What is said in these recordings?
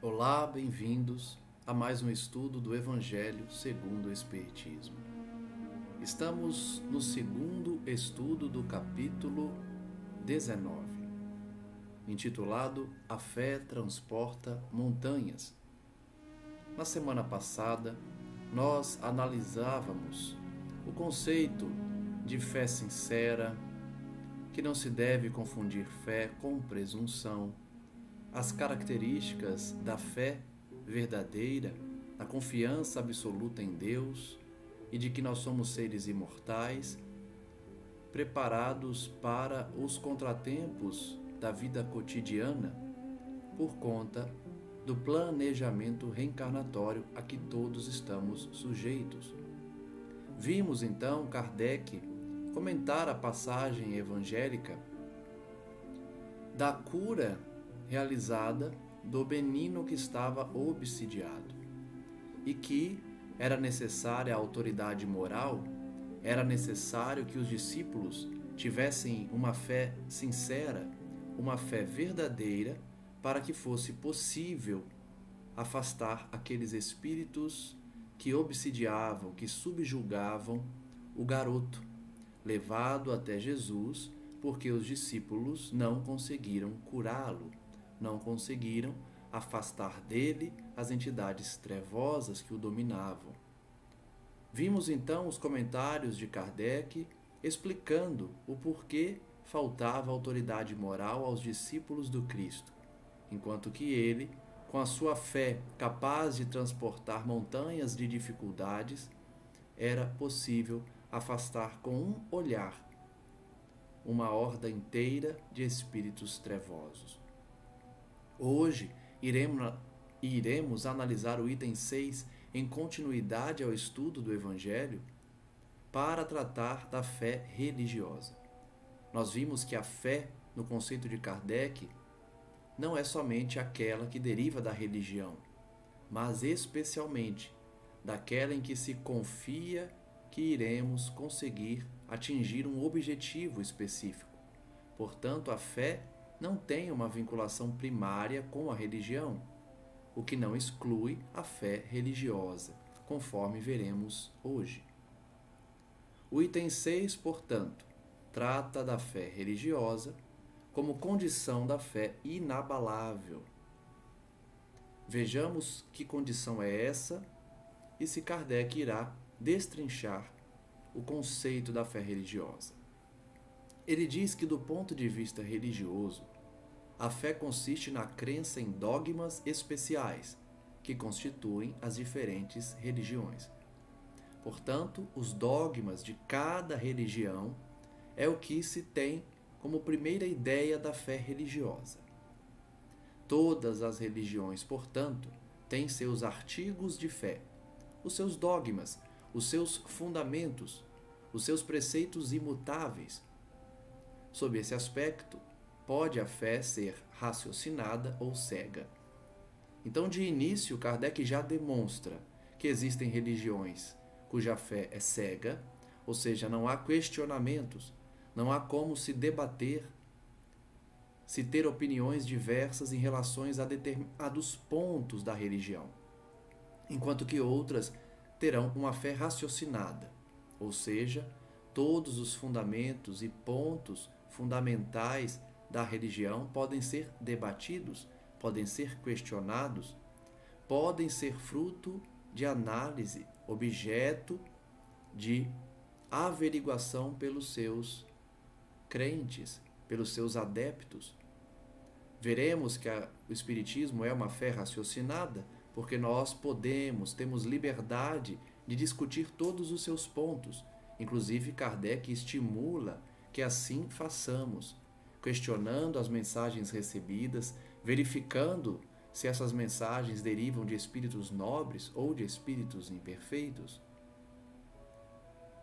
Olá, bem-vindos a mais um estudo do Evangelho segundo o Espiritismo. Estamos no segundo estudo do capítulo 19, intitulado A Fé Transporta Montanhas. Na semana passada, nós analisávamos o conceito de fé sincera, que não se deve confundir fé com presunção, as características da fé verdadeira, a confiança absoluta em Deus e de que nós somos seres imortais, preparados para os contratempos da vida cotidiana por conta do planejamento reencarnatório a que todos estamos sujeitos. Vimos então Kardec comentar a passagem evangélica da cura realizada do menino que estava obsidiado e que era necessária a autoridade moral, era necessário que os discípulos tivessem uma fé sincera, uma fé verdadeira, para que fosse possível afastar aqueles espíritos que obsidiavam, que subjugavam o garoto, levado até Jesus, porque os discípulos não conseguiram curá-lo, não conseguiram afastar dele as entidades trevosas que o dominavam. Vimos então os comentários de Kardec explicando o porquê faltava autoridade moral aos discípulos do Cristo, enquanto que ele, com a sua fé capaz de transportar montanhas de dificuldades, era possível afastar com um olhar uma horda inteira de espíritos trevosos. Hoje iremos analisar o item 6 em continuidade ao estudo do Evangelho para tratar da fé religiosa. Nós vimos que a fé, no conceito de Kardec, não é somente aquela que deriva da religião, mas especialmente daquela em que se confia que iremos conseguir atingir um objetivo específico. Portanto, a fé não tem uma vinculação primária com a religião, o que não exclui a fé religiosa, conforme veremos hoje. O item 6, portanto, trata da fé religiosa como condição da fé inabalável. Vejamos que condição é essa e se Kardec irá destrinchar o conceito da fé religiosa. Ele diz que, do ponto de vista religioso, a fé consiste na crença em dogmas especiais, que constituem as diferentes religiões. Portanto, os dogmas de cada religião é o que se tem como primeira ideia da fé religiosa. Todas as religiões, portanto, têm seus artigos de fé, os seus dogmas, os seus fundamentos, os seus preceitos imutáveis. Sob esse aspecto, pode a fé ser raciocinada ou cega. Então, de início, Kardec já demonstra que existem religiões cuja fé é cega, ou seja, não há questionamentos, não há como se debater, se ter opiniões diversas em relação a determinados pontos da religião, enquanto que outras terão uma fé raciocinada, ou seja, todos os fundamentos e pontos fundamentais da religião podem ser debatidos, podem ser questionados, podem ser fruto de análise, objeto de averiguação pelos seus crentes, pelos seus adeptos. Veremos que o Espiritismo é uma fé raciocinada, porque nós temos liberdade de discutir todos os seus pontos. Inclusive, Kardec estimula que assim façamos, questionando as mensagens recebidas, verificando se essas mensagens derivam de espíritos nobres ou de espíritos imperfeitos.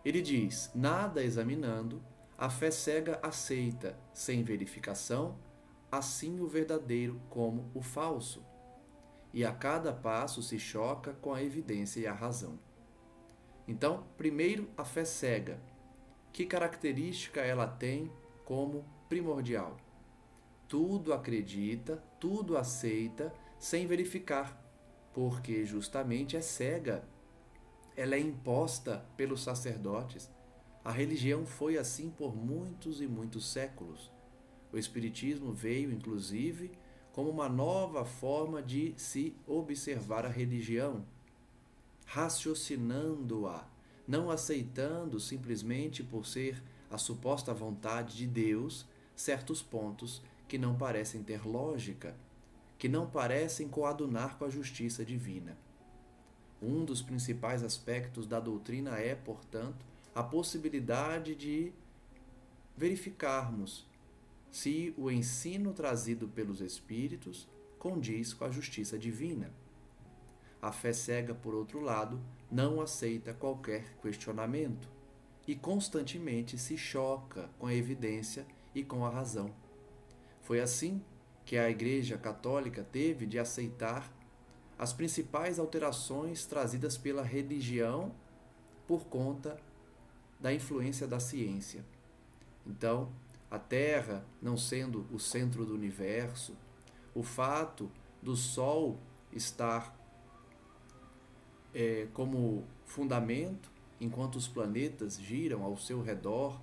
Ele diz: nada examinando, a fé cega aceita, sem verificação, assim o verdadeiro como o falso, e a cada passo se choca com a evidência e a razão. Então, primeiro, a fé cega. Que característica ela tem como primordial? Tudo acredita, tudo aceita, sem verificar, porque justamente é cega. Ela é imposta pelos sacerdotes. A religião foi assim por muitos e muitos séculos. O Espiritismo veio, inclusive, como uma nova forma de se observar a religião, raciocinando-a, não aceitando simplesmente por ser a suposta vontade de Deus certos pontos que não parecem ter lógica, que não parecem coadunar com a justiça divina. Um dos principais aspectos da doutrina é, portanto, a possibilidade de verificarmos se o ensino trazido pelos Espíritos condiz com a justiça divina. A fé cega, por outro lado, não aceita qualquer questionamento e constantemente se choca com a evidência e com a razão. Foi assim que a Igreja Católica teve de aceitar as principais alterações trazidas pela religião por conta da influência da ciência. Então, a Terra não sendo o centro do universo, o fato do Sol estar como fundamento, enquanto os planetas giram ao seu redor,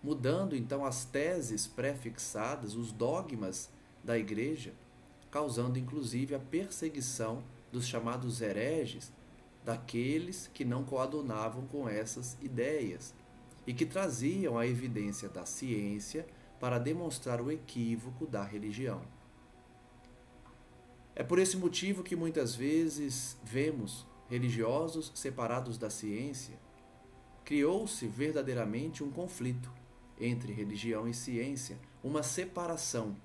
mudando então as teses pré-fixadas, os dogmas da Igreja, causando inclusive a perseguição dos chamados hereges, daqueles que não coadunavam com essas ideias e que traziam a evidência da ciência para demonstrar o equívoco da religião. É por esse motivo que muitas vezes vemos religiosos separados da ciência. Criou-se verdadeiramente um conflito entre religião e ciência, uma separação,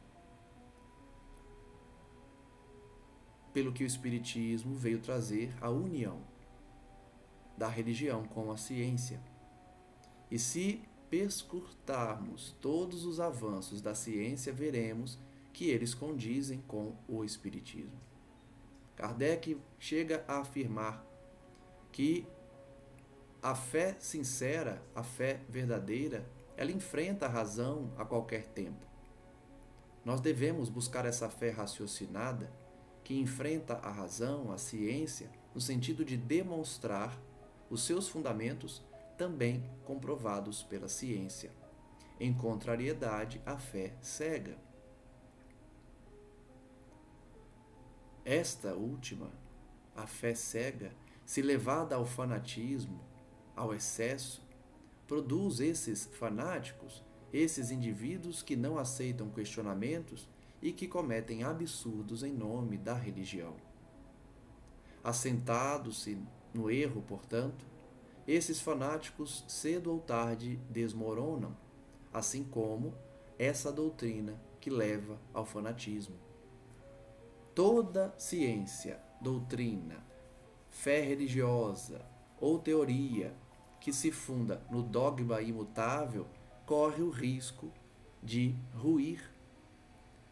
pelo que o Espiritismo veio trazer a união da religião com a ciência. E se perscrutarmos todos os avanços da ciência, veremos que eles condizem com o Espiritismo. Kardec chega a afirmar que a fé sincera, a fé verdadeira, ela enfrenta a razão a qualquer tempo. Nós devemos buscar essa fé raciocinada que enfrenta a razão, a ciência, no sentido de demonstrar os seus fundamentos também comprovados pela ciência, em contrariedade à fé cega. Esta última, a fé cega, se levada ao fanatismo, ao excesso, produz esses fanáticos, esses indivíduos que não aceitam questionamentos e que cometem absurdos em nome da religião. Assentados-se no erro, portanto, esses fanáticos cedo ou tarde desmoronam, assim como essa doutrina que leva ao fanatismo. Toda ciência, doutrina, fé religiosa ou teoria que se funda no dogma imutável corre o risco de ruir,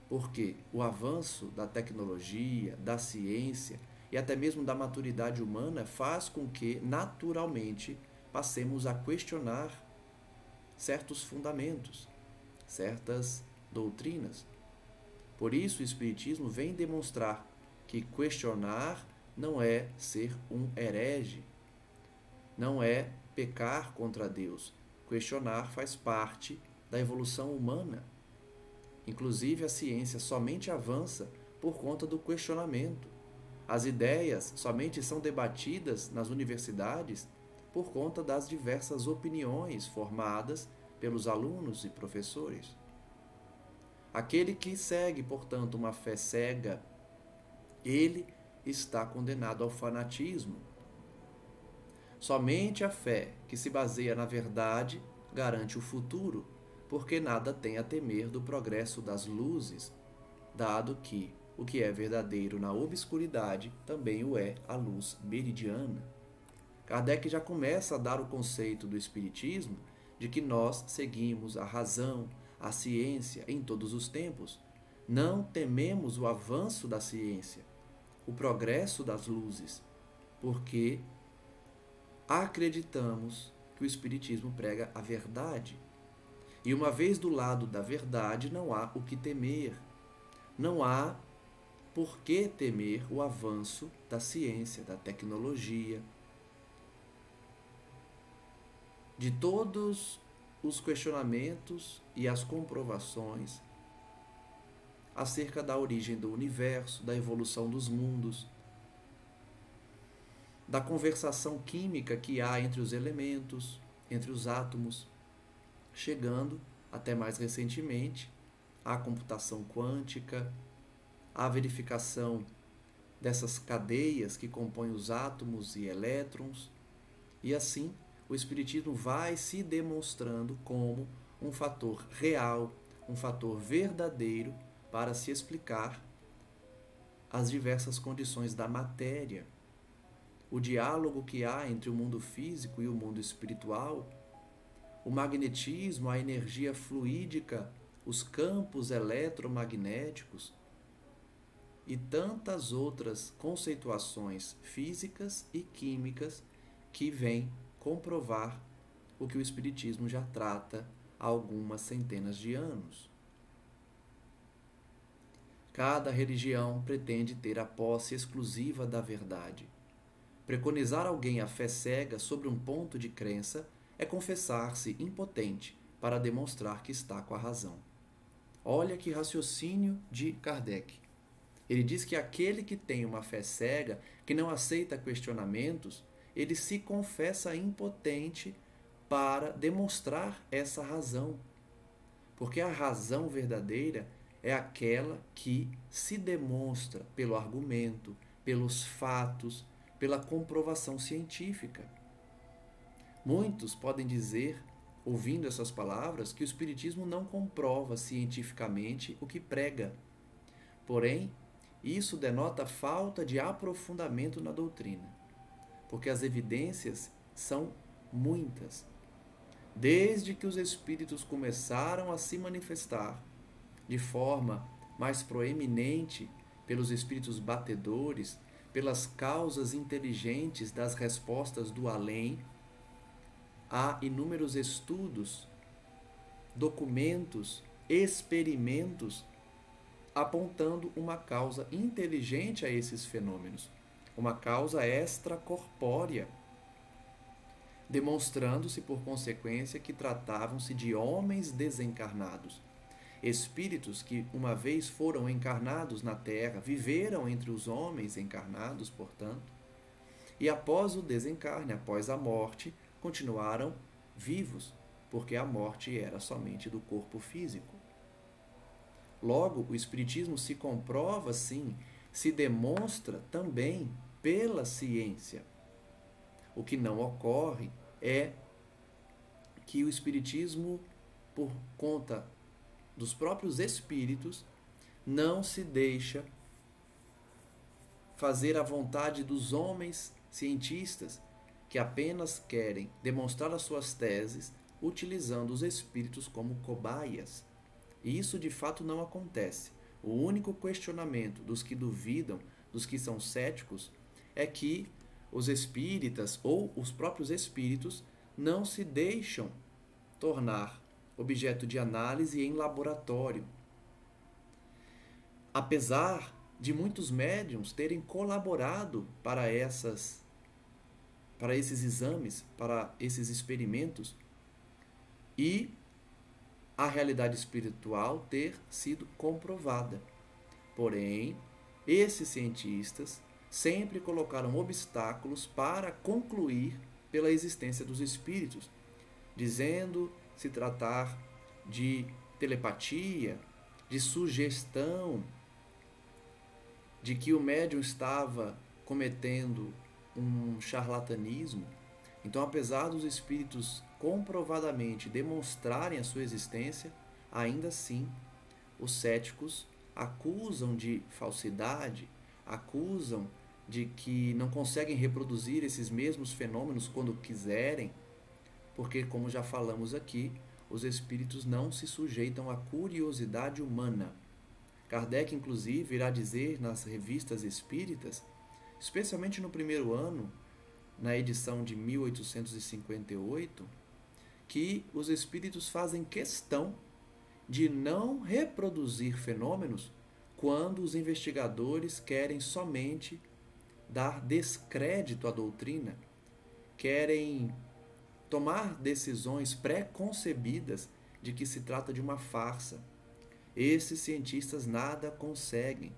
porque o avanço da tecnologia, da ciência e até mesmo da maturidade humana faz com que, naturalmente, passemos a questionar certos fundamentos, certas doutrinas. Por isso, o Espiritismo vem demonstrar que questionar não é ser um herege, não é pecar contra Deus. Questionar faz parte da evolução humana. Inclusive, a ciência somente avança por conta do questionamento. As ideias somente são debatidas nas universidades por conta das diversas opiniões formadas pelos alunos e professores. Aquele que segue, portanto, uma fé cega, ele está condenado ao fanatismo. Somente a fé que se baseia na verdade garante o futuro, porque nada tem a temer do progresso das luzes, dado que o que é verdadeiro na obscuridade também o é à luz meridiana. Kardec já começa a dar o conceito do Espiritismo de que nós seguimos a razão, a ciência em todos os tempos. Não tememos o avanço da ciência, o progresso das luzes, porque acreditamos que o Espiritismo prega a verdade. E uma vez do lado da verdade, não há o que temer. Não há por que temer o avanço da ciência, da tecnologia, de todos os questionamentos e as comprovações acerca da origem do universo, da evolução dos mundos, da conversação química que há entre os elementos, entre os átomos, chegando, até mais recentemente, à computação quântica, à verificação dessas cadeias que compõem os átomos e elétrons, e assim o Espiritismo vai se demonstrando como um fator real, um fator verdadeiro para se explicar as diversas condições da matéria. O diálogo que há entre o mundo físico e o mundo espiritual, o magnetismo, a energia fluídica, os campos eletromagnéticos e tantas outras conceituações físicas e químicas que vêm comprovar o que o Espiritismo já trata há algumas centenas de anos. Cada religião pretende ter a posse exclusiva da verdade. Preconizar alguém a fé cega sobre um ponto de crença é confessar-se impotente para demonstrar que está com a razão. Olha que raciocínio de Kardec. Ele diz que aquele que tem uma fé cega, que não aceita questionamentos, ele se confessa impotente para demonstrar essa razão. Porque a razão verdadeira é aquela que se demonstra pelo argumento, pelos fatos, pela comprovação científica. Muitos podem dizer, ouvindo essas palavras, que o Espiritismo não comprova cientificamente o que prega. Porém, isso denota falta de aprofundamento na doutrina, porque as evidências são muitas. Desde que os espíritos começaram a se manifestar de forma mais proeminente pelos espíritos batedores, pelas causas inteligentes das respostas do além, há inúmeros estudos, documentos, experimentos apontando uma causa inteligente a esses fenômenos, uma causa extracorpórea, demonstrando-se, por consequência, que tratavam-se de homens desencarnados, espíritos que, uma vez foram encarnados na Terra, viveram entre os homens encarnados, portanto, e após o desencarne, após a morte, continuaram vivos, porque a morte era somente do corpo físico. Logo, o Espiritismo se comprova, sim, se demonstra também pela ciência. O que não ocorre é que o Espiritismo, por conta dos próprios espíritos, não se deixa fazer a vontade dos homens cientistas que apenas querem demonstrar as suas teses utilizando os espíritos como cobaias. E isso de fato não acontece. O único questionamento dos que duvidam, dos que são céticos, é que os espíritas ou os próprios espíritos não se deixam tornar objeto de análise em laboratório. Apesar de muitos médiuns terem colaborado para esses exames, para esses experimentos, e a realidade espiritual ter sido comprovada. Porém, esses cientistas sempre colocaram obstáculos para concluir pela existência dos espíritos, dizendo se tratar de telepatia, de sugestão, de que o médium estava cometendo um charlatanismo. Então, apesar dos espíritos comprovadamente demonstrarem a sua existência, ainda assim os céticos acusam de falsidade, acusam de que não conseguem reproduzir esses mesmos fenômenos quando quiserem, porque, como já falamos aqui, os espíritos não se sujeitam à curiosidade humana. Kardec, inclusive, irá dizer nas revistas espíritas, especialmente no primeiro ano, na edição de 1858, que os espíritos fazem questão de não reproduzir fenômenos quando os investigadores querem somente dar descrédito à doutrina, querem tomar decisões pré-concebidas de que se trata de uma farsa. Esses cientistas nada conseguem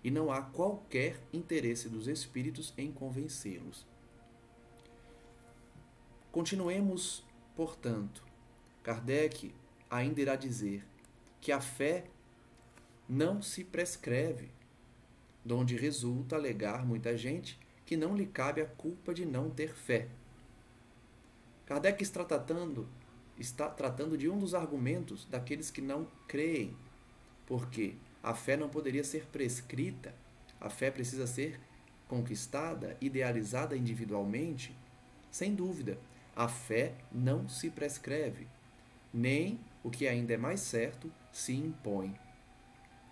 e não há qualquer interesse dos espíritos em convencê-los. Continuemos, portanto. Kardec ainda irá dizer que a fé não se prescreve, donde resulta alegar muita gente que não lhe cabe a culpa de não ter fé. Kardec está tratando de um dos argumentos daqueles que não creem, porque a fé não poderia ser prescrita, a fé precisa ser conquistada, idealizada individualmente. Sem dúvida, a fé não se prescreve, nem, o que ainda é mais certo, se impõe.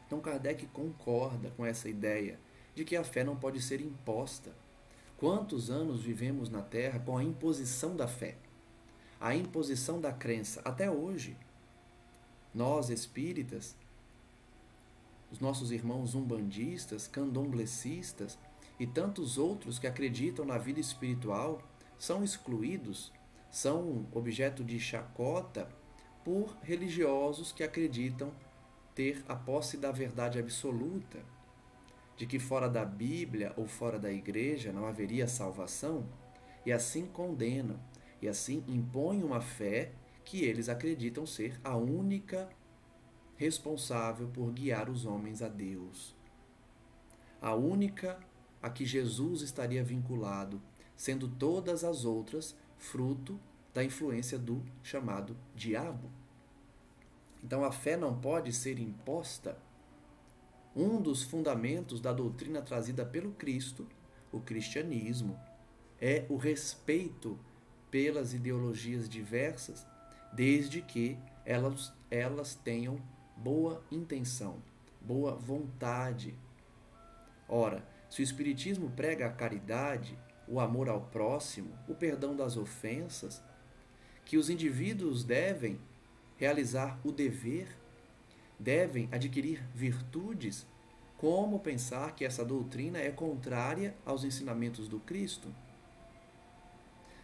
Então Kardec concorda com essa ideia de que a fé não pode ser imposta. Quantos anos vivemos na Terra com a imposição da fé, a imposição da crença, até hoje? Nós, espíritas, os nossos irmãos umbandistas, candomblecistas e tantos outros que acreditam na vida espiritual são excluídos, são objeto de chacota por religiosos que acreditam ter a posse da verdade absoluta, de que fora da Bíblia ou fora da igreja não haveria salvação, e assim condenam, e assim impõem uma fé que eles acreditam ser a única responsável por guiar os homens a Deus. A única a que Jesus estaria vinculado, sendo todas as outras fruto da influência do chamado diabo. Então a fé não pode ser imposta. Um dos fundamentos da doutrina trazida pelo Cristo, o cristianismo, é o respeito pelas ideologias diversas, desde que elas tenham boa intenção, boa vontade. Ora, se o Espiritismo prega a caridade, o amor ao próximo, o perdão das ofensas, que os indivíduos devem realizar o dever, devem adquirir virtudes, como pensar que essa doutrina é contrária aos ensinamentos do Cristo?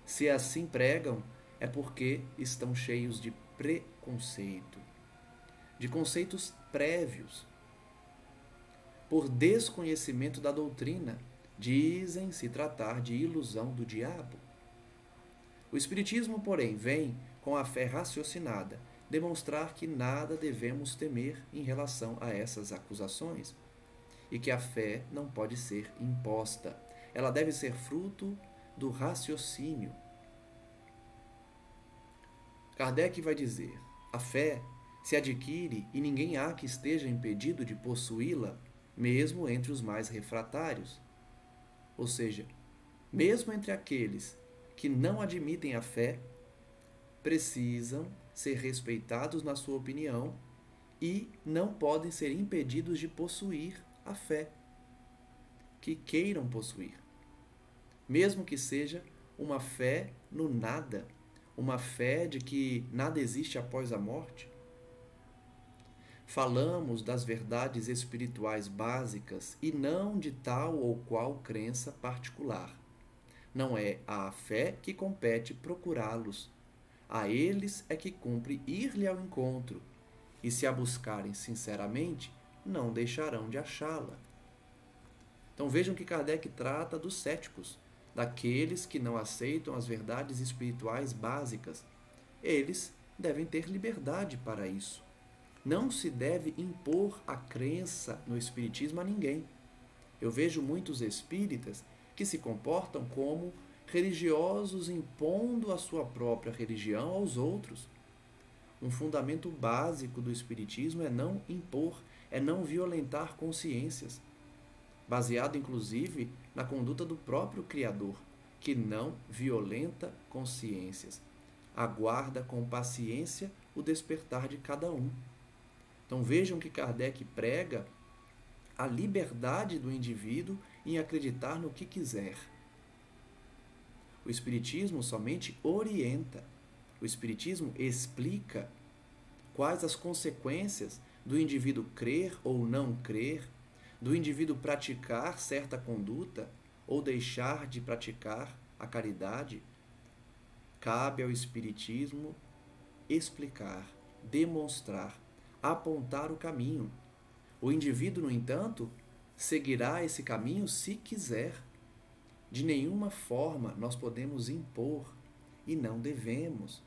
Se assim pregam, é porque estão cheios de preconceito, de conceitos prévios. Por desconhecimento da doutrina, dizem se tratar de ilusão do diabo. O Espiritismo, porém, vem, com a fé raciocinada, demonstrar que nada devemos temer em relação a essas acusações e que a fé não pode ser imposta. Ela deve ser fruto do raciocínio. Kardec vai dizer: a fé se adquire e ninguém há que esteja impedido de possuí-la, mesmo entre os mais refratários. Ou seja, mesmo entre aqueles que não admitem a fé, precisam ser respeitados na sua opinião e não podem ser impedidos de possuir a fé que queiram possuir, mesmo que seja uma fé no nada, uma fé de que nada existe após a morte. Falamos das verdades espirituais básicas e não de tal ou qual crença particular. Não é à fé que compete procurá-los. A eles é que cumpre ir-lhe ao encontro, e se a buscarem sinceramente, não deixarão de achá-la. Então vejam que Kardec trata dos céticos, daqueles que não aceitam as verdades espirituais básicas. Eles devem ter liberdade para isso. Não se deve impor a crença no Espiritismo a ninguém. Eu vejo muitos espíritas que se comportam como religiosos impondo a sua própria religião aos outros. Um fundamento básico do Espiritismo é não impor, é não violentar consciências, baseado inclusive na conduta do próprio Criador, que não violenta consciências, aguarda com paciência o despertar de cada um. Então vejam que Kardec prega a liberdade do indivíduo em acreditar no que quiser. O Espiritismo somente orienta. O Espiritismo explica quais as consequências do indivíduo crer ou não crer, do indivíduo praticar certa conduta ou deixar de praticar a caridade, cabe ao Espiritismo explicar, demonstrar, apontar o caminho. O indivíduo, no entanto, seguirá esse caminho se quiser. De nenhuma forma nós podemos impor, e não devemos,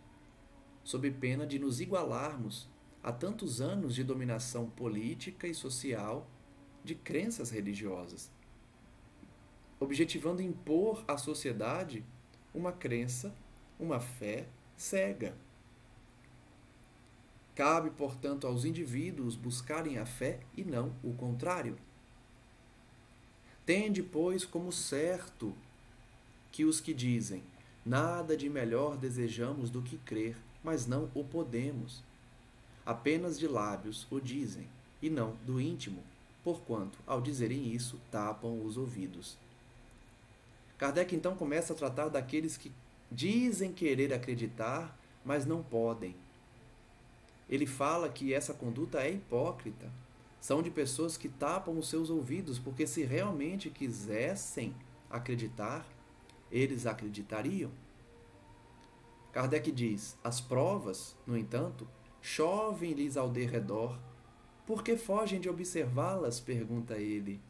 sob pena de nos igualarmos a tantos anos de dominação política e social de crenças religiosas, objetivando impor à sociedade uma crença, uma fé cega. Cabe, portanto, aos indivíduos buscarem a fé e não o contrário. Tende, pois, como certo que os que dizem: nada de melhor desejamos do que crer, mas não o podemos. Apenas de lábios o dizem, e não do íntimo, porquanto, ao dizerem isso, tapam os ouvidos. Kardec então começa a tratar daqueles que dizem querer acreditar, mas não podem. Ele fala que essa conduta é hipócrita. São de pessoas que tapam os seus ouvidos, porque se realmente quisessem acreditar, eles acreditariam. Kardec diz: as provas, no entanto, chovem-lhes ao derredor. Por que fogem de observá-las? Pergunta ele.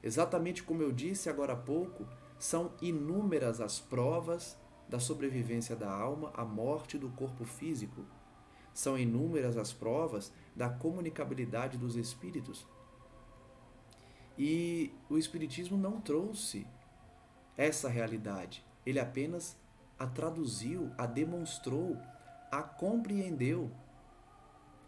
Exatamente como eu disse agora há pouco, são inúmeras as provas da sobrevivência da alma à morte do corpo físico. São inúmeras as provas da comunicabilidade dos espíritos. E o Espiritismo não trouxe essa realidade. Ele apenas a traduziu, a demonstrou, a compreendeu.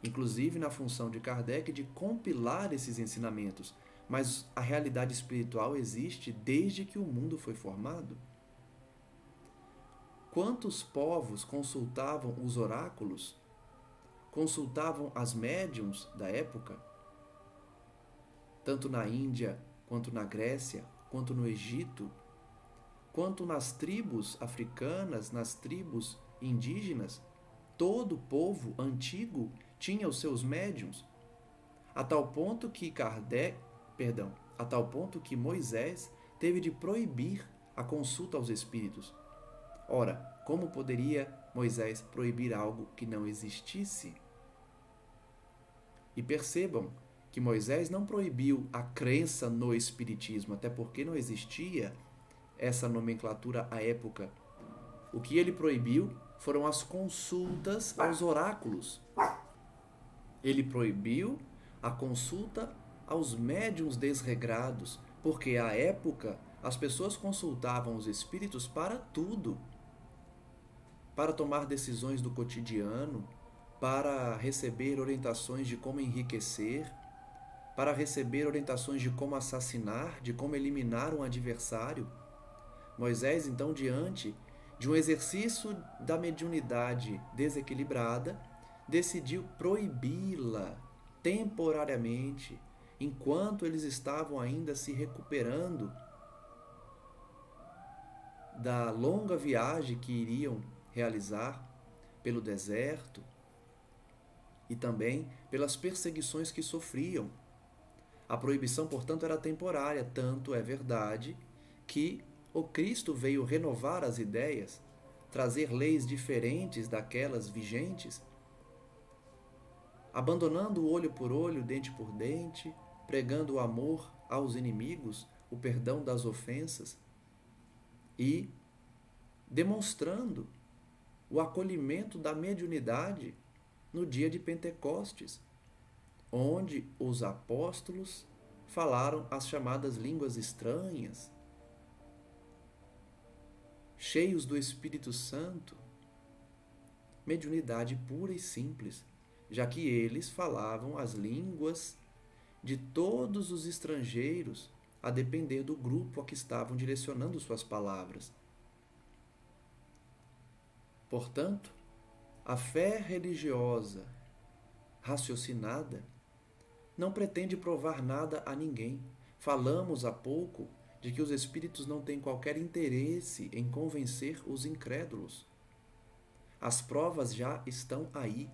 Inclusive na função de Kardec de compilar esses ensinamentos. Mas a realidade espiritual existe desde que o mundo foi formado. Quantos povos consultavam os oráculos? Consultavam as médiuns da época? Tanto na Índia, quanto na Grécia, quanto no Egito, quanto nas tribos africanas, nas tribos indígenas, todo povo antigo tinha os seus médiuns, a tal ponto que Moisés teve de proibir a consulta aos espíritos. Ora, como poderia Moisés proibir algo que não existisse? E percebam que Moisés não proibiu a crença no espiritismo, até porque não existia essa nomenclatura à época. O que ele proibiu foram as consultas aos oráculos. Ele proibiu a consulta aos médiuns desregrados, porque à época as pessoas consultavam os espíritos para tudo. Para tomar decisões do cotidiano, para receber orientações de como enriquecer, para receber orientações de como assassinar, de como eliminar um adversário. Moisés, então, diante de um exercício da mediunidade desequilibrada, decidiu proibi-la temporariamente, enquanto eles estavam ainda se recuperando da longa viagem que iriam realizar pelo deserto e também pelas perseguições que sofriam. A proibição, portanto, era temporária, tanto é verdade que o Cristo veio renovar as ideias, trazer leis diferentes daquelas vigentes, abandonando o olho por olho, dente por dente, pregando o amor aos inimigos, o perdão das ofensas e demonstrando o acolhimento da mediunidade no dia de Pentecostes, onde os apóstolos falaram as chamadas línguas estranhas, cheios do Espírito Santo, mediunidade pura e simples, já que eles falavam as línguas de todos os estrangeiros, a depender do grupo a que estavam direcionando suas palavras. Portanto, a fé religiosa raciocinada não pretende provar nada a ninguém. Falamos há pouco de que os espíritos não têm qualquer interesse em convencer os incrédulos. As provas já estão aí.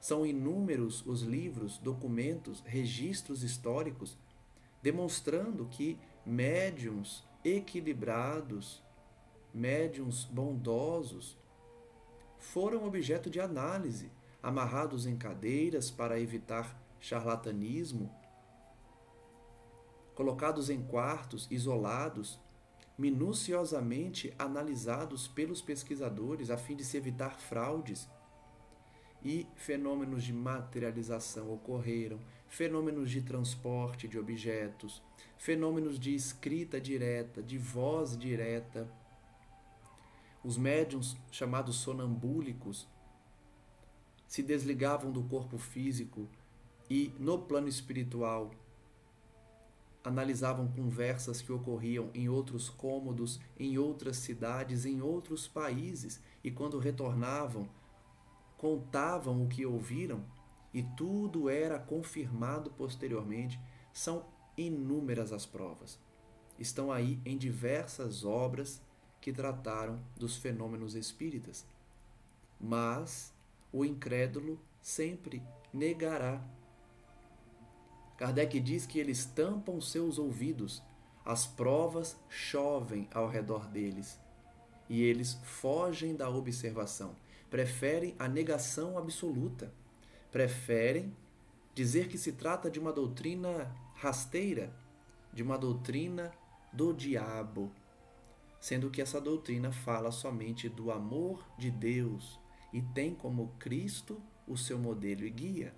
São inúmeros os livros, documentos, registros históricos demonstrando que médiuns equilibrados, médiuns bondosos, foram objeto de análise, amarrados em cadeiras para evitar charlatanismo, colocados em quartos isolados, minuciosamente analisados pelos pesquisadores a fim de se evitar fraudes. E fenômenos de materialização ocorreram, fenômenos de transporte de objetos, fenômenos de escrita direta, de voz direta. Os médiuns chamados sonambúlicos se desligavam do corpo físico e, no plano espiritual, analisavam conversas que ocorriam em outros cômodos, em outras cidades, em outros países, e quando retornavam, contavam o que ouviram e tudo era confirmado posteriormente. São inúmeras as provas. Estão aí em diversas obras que trataram dos fenômenos espíritas. Mas o incrédulo sempre negará. Kardec diz que eles tampam seus ouvidos, as provas chovem ao redor deles e eles fogem da observação. Preferem a negação absoluta, preferem dizer que se trata de uma doutrina rasteira, de uma doutrina do diabo, sendo que essa doutrina fala somente do amor de Deus e tem como Cristo o seu modelo e guia.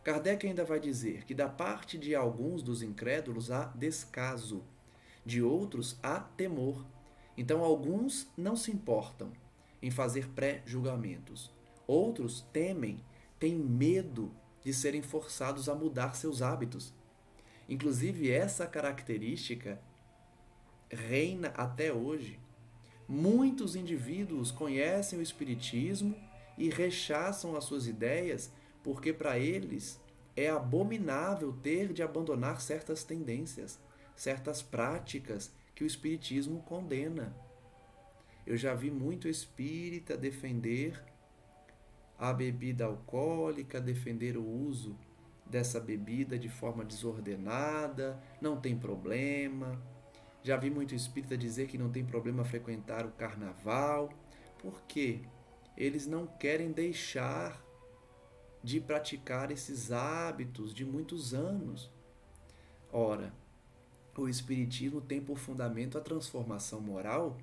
Kardec ainda vai dizer que da parte de alguns dos incrédulos há descaso, de outros há temor. Então alguns não se importam em fazer pré-julgamentos. Outros temem, têm medo de serem forçados a mudar seus hábitos. Inclusive, essa característica reina até hoje. Muitos indivíduos conhecem o Espiritismo e rechaçam as suas ideias porque para eles é abominável ter de abandonar certas tendências, certas práticas que o Espiritismo condena. Eu já vi muito espírita defender a bebida alcoólica, defender o uso dessa bebida de forma desordenada, não tem problema. Já vi muito espírita dizer que não tem problema frequentar o carnaval, porque eles não querem deixar de praticar esses hábitos de muitos anos. Ora, o Espiritismo tem por fundamento a transformação moral.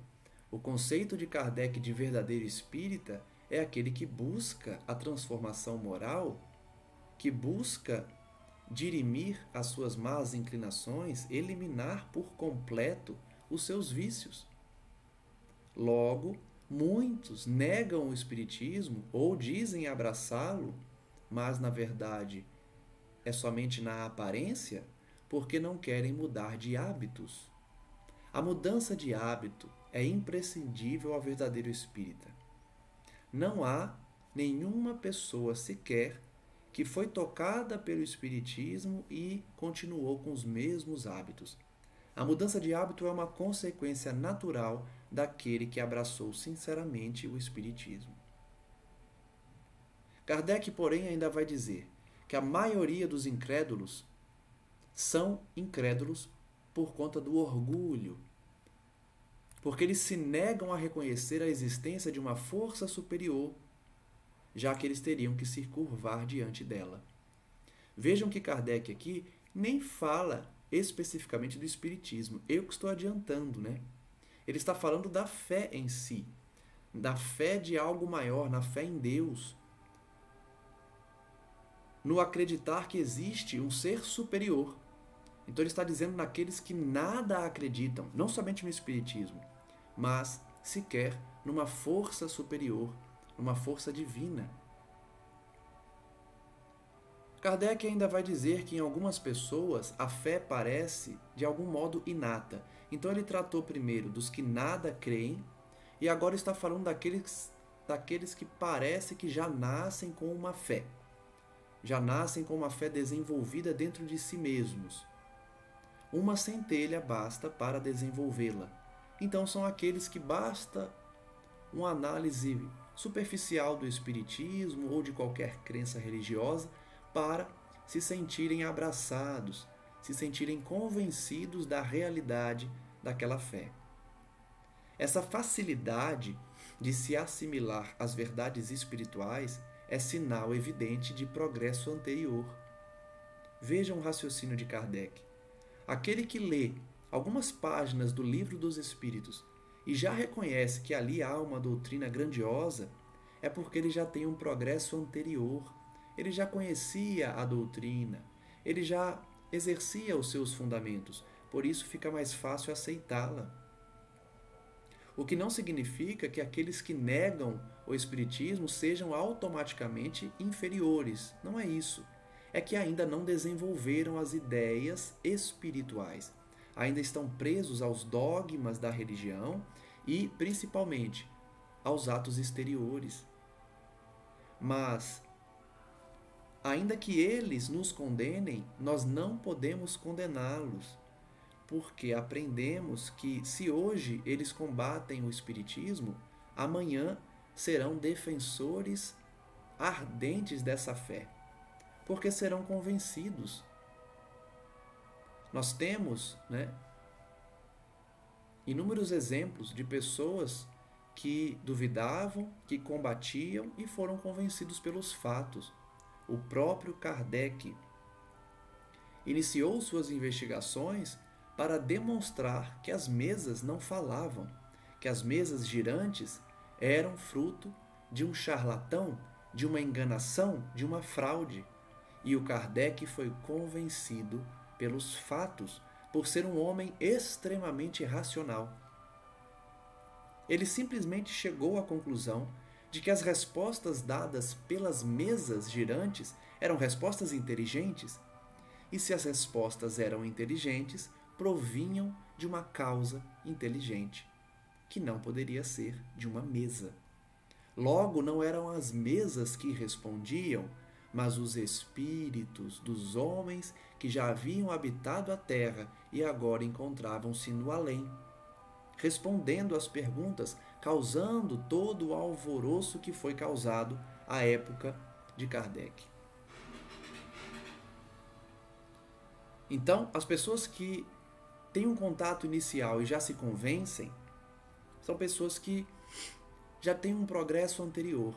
O conceito de Kardec de verdadeiro espírita é aquele que busca a transformação moral, que busca dirimir as suas más inclinações, eliminar por completo os seus vícios. Logo, muitos negam o Espiritismo ou dizem abraçá-lo, mas na verdade é somente na aparência, porque não querem mudar de hábitos. A mudança de hábito é imprescindível ao verdadeiro espírita. Não há nenhuma pessoa sequer que foi tocada pelo Espiritismo e continuou com os mesmos hábitos. A mudança de hábito é uma consequência natural daquele que abraçou sinceramente o Espiritismo. Kardec, porém, ainda vai dizer que a maioria dos incrédulos são incrédulos por conta do orgulho, porque eles se negam a reconhecer a existência de uma força superior, já que eles teriam que se curvar diante dela. Vejam que Kardec aqui nem fala especificamente do Espiritismo. Eu que estou adiantando, né? Ele está falando da fé em si, da fé de algo maior, na fé em Deus, no acreditar que existe um ser superior. Então ele está dizendo naqueles que nada acreditam, não somente no Espiritismo, mas sequer numa força superior, numa força divina. Kardec ainda vai dizer que em algumas pessoas a fé parece de algum modo inata. Então ele tratou primeiro dos que nada creem e agora está falando daqueles que parece que já nascem com uma fé. Já nascem com uma fé desenvolvida dentro de si mesmos. Uma centelha basta para desenvolvê-la. Então são aqueles que basta uma análise superficial do espiritismo ou de qualquer crença religiosa para se sentirem abraçados, se sentirem convencidos da realidade daquela fé. Essa facilidade de se assimilar às verdades espirituais é sinal evidente de progresso anterior. Vejam o raciocínio de Kardec. Aquele que lê algumas páginas do Livro dos Espíritos e já reconhece que ali há uma doutrina grandiosa, é porque ele já tem um progresso anterior. Ele já conhecia a doutrina, ele já exercia os seus fundamentos, por isso fica mais fácil aceitá-la. O que não significa que aqueles que negam o Espiritismo sejam automaticamente inferiores. Não é isso. É que ainda não desenvolveram as ideias espirituais. Ainda estão presos aos dogmas da religião e, principalmente, aos atos exteriores. Mas, ainda que eles nos condenem, nós não podemos condená-los, porque aprendemos que, se hoje eles combatem o Espiritismo, amanhã serão defensores ardentes dessa fé, porque serão convencidos. Nós temos, inúmeros exemplos de pessoas que duvidavam, que combatiam e foram convencidos pelos fatos. O próprio Kardec iniciou suas investigações para demonstrar que as mesas não falavam, que as mesas girantes eram fruto de um charlatão, de uma enganação, de uma fraude. E o Kardec foi convencido pelos fatos, por ser um homem extremamente racional. Ele simplesmente chegou à conclusão de que as respostas dadas pelas mesas girantes eram respostas inteligentes, e se as respostas eram inteligentes, provinham de uma causa inteligente, que não poderia ser de uma mesa. Logo, não eram as mesas que respondiam, mas os espíritos dos homens que já haviam habitado a terra e agora encontravam-se no além, respondendo às perguntas, causando todo o alvoroço que foi causado à época de Kardec. Então, as pessoas que têm um contato inicial e já se convencem, são pessoas que já têm um progresso anterior.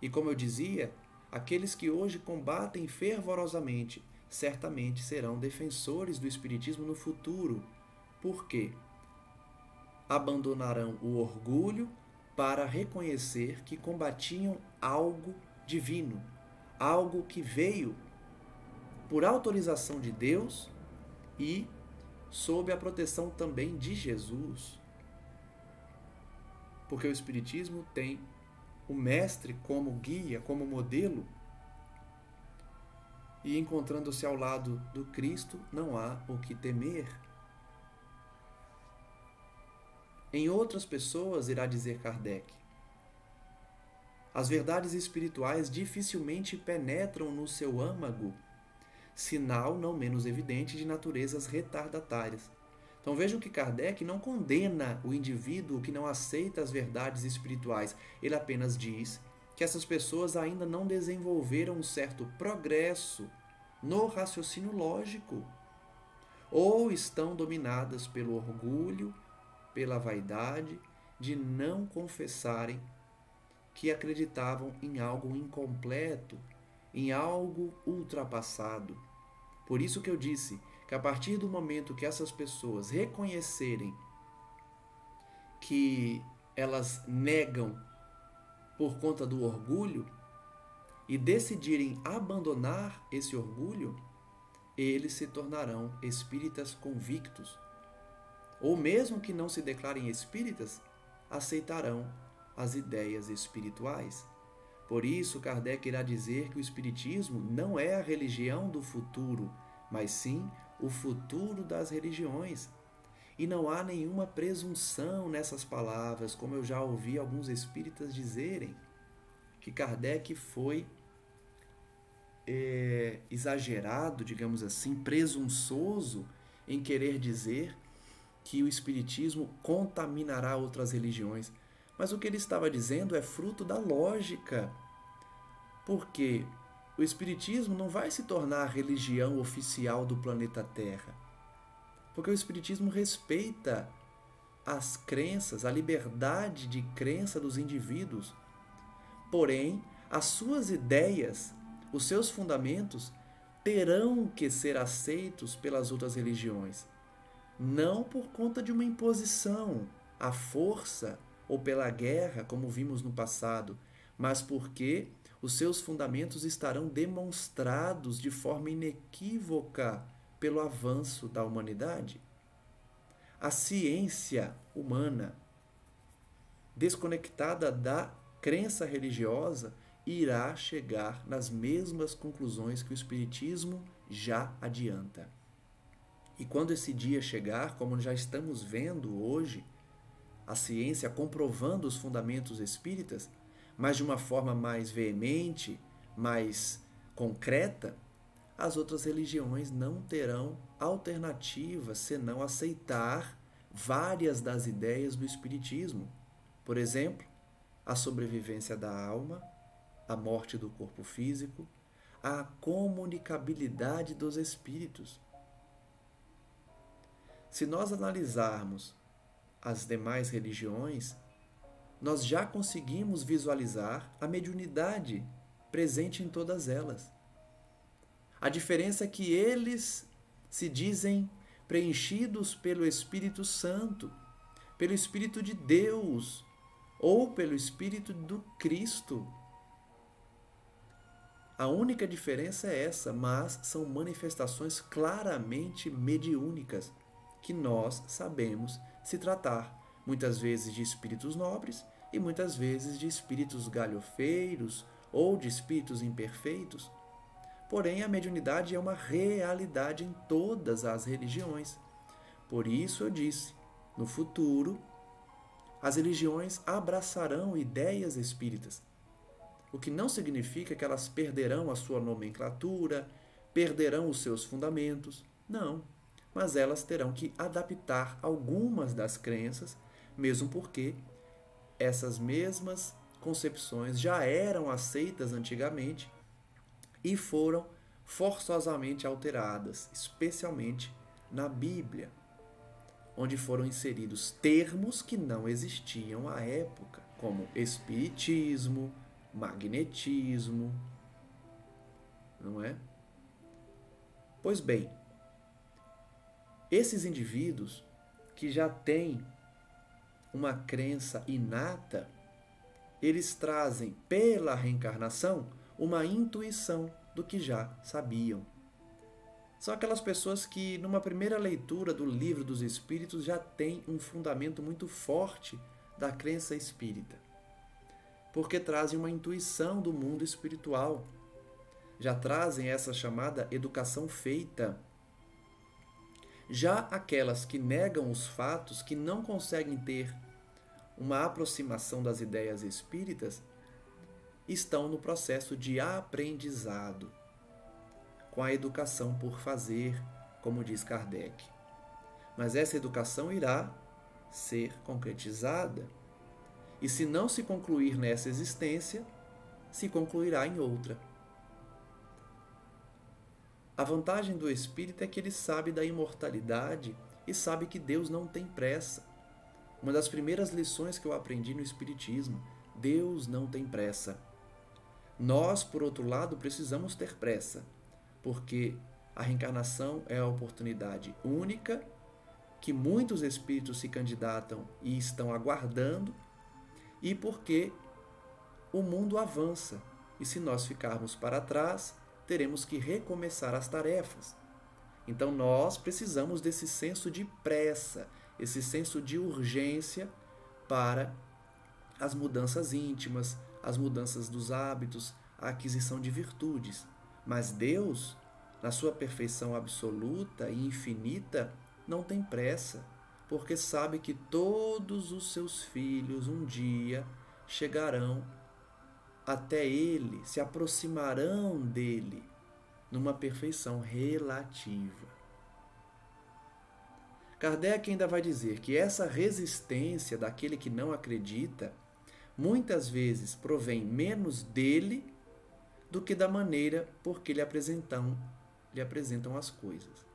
E como eu dizia, aqueles que hoje combatem fervorosamente, certamente serão defensores do Espiritismo no futuro. Por quê? Abandonarão o orgulho para reconhecer que combatiam algo divino, algo que veio por autorização de Deus e sob a proteção também de Jesus. Porque o Espiritismo tem o mestre como guia, como modelo, e encontrando-se ao lado do Cristo, não há o que temer. Em outras pessoas, irá dizer Kardec, as verdades espirituais dificilmente penetram no seu âmago, sinal não menos evidente de naturezas retardatárias. Então vejam que Kardec não condena o indivíduo que não aceita as verdades espirituais. Ele apenas diz que essas pessoas ainda não desenvolveram um certo progresso no raciocínio lógico, ou estão dominadas pelo orgulho, pela vaidade, de não confessarem que acreditavam em algo incompleto, em algo ultrapassado. Por isso que eu disse que a partir do momento que essas pessoas reconhecerem que elas negam por conta do orgulho e decidirem abandonar esse orgulho, eles se tornarão espíritas convictos. Ou mesmo que não se declarem espíritas, aceitarão as ideias espirituais. Por isso, Kardec irá dizer que o Espiritismo não é a religião do futuro, mas sim o futuro das religiões. E não há nenhuma presunção nessas palavras, como eu já ouvi alguns espíritas dizerem, que Kardec foi exagerado, digamos assim, presunçoso em querer dizer que o Espiritismo contaminará outras religiões. Mas o que ele estava dizendo é fruto da lógica, porque o Espiritismo não vai se tornar a religião oficial do planeta Terra, porque o Espiritismo respeita as crenças, a liberdade de crença dos indivíduos. Porém, as suas ideias, os seus fundamentos, terão que ser aceitos pelas outras religiões. Não por conta de uma imposição, à força ou pela guerra, como vimos no passado, mas porque os seus fundamentos estarão demonstrados de forma inequívoca pelo avanço da humanidade. A ciência humana, desconectada da crença religiosa, irá chegar nas mesmas conclusões que o Espiritismo já adianta. E quando esse dia chegar, como já estamos vendo hoje, a ciência comprovando os fundamentos espíritas, mas de uma forma mais veemente, mais concreta, as outras religiões não terão alternativa senão aceitar várias das ideias do Espiritismo. Por exemplo, a sobrevivência da alma, a morte do corpo físico, a comunicabilidade dos espíritos. Se nós analisarmos as demais religiões, nós já conseguimos visualizar a mediunidade presente em todas elas. A diferença é que eles se dizem preenchidos pelo Espírito Santo, pelo Espírito de Deus ou pelo Espírito do Cristo. A única diferença é essa, mas são manifestações claramente mediúnicas que nós sabemos se tratar, muitas vezes de espíritos nobres e muitas vezes de espíritos galhofeiros ou de espíritos imperfeitos. Porém, a mediunidade é uma realidade em todas as religiões. Por isso eu disse, no futuro, as religiões abraçarão ideias espíritas, o que não significa que elas perderão a sua nomenclatura, perderão os seus fundamentos. Não, mas elas terão que adaptar algumas das crenças, mesmo porque essas mesmas concepções já eram aceitas antigamente e foram forçosamente alteradas, especialmente na Bíblia, onde foram inseridos termos que não existiam à época, como espiritismo, magnetismo, não é? Pois bem, esses indivíduos que já têm uma crença inata, eles trazem pela reencarnação uma intuição do que já sabiam. São aquelas pessoas que, numa primeira leitura do Livro dos Espíritos, já têm um fundamento muito forte da crença espírita, porque trazem uma intuição do mundo espiritual, já trazem essa chamada educação feita. Já aquelas que negam os fatos, que não conseguem ter uma aproximação das ideias espíritas, estão no processo de aprendizado, com a educação por fazer, como diz Kardec. Mas essa educação irá ser concretizada, e se não se concluir nessa existência, se concluirá em outra. A vantagem do espírito é que ele sabe da imortalidade e sabe que Deus não tem pressa. Uma das primeiras lições que eu aprendi no espiritismo: Deus não tem pressa. Nós, por outro lado, precisamos ter pressa, porque a reencarnação é a oportunidade única que muitos espíritos se candidatam e estão aguardando, e porque o mundo avança, e se nós ficarmos para trás, teremos que recomeçar as tarefas. Então nós precisamos desse senso de pressa, esse senso de urgência para as mudanças íntimas, as mudanças dos hábitos, a aquisição de virtudes. Mas Deus, na sua perfeição absoluta e infinita, não tem pressa, porque sabe que todos os seus filhos um dia chegarão até Ele, se aproximarão dele numa perfeição relativa. Kardec ainda vai dizer que essa resistência daquele que não acredita muitas vezes provém menos dele do que da maneira por que lhe apresentam as coisas.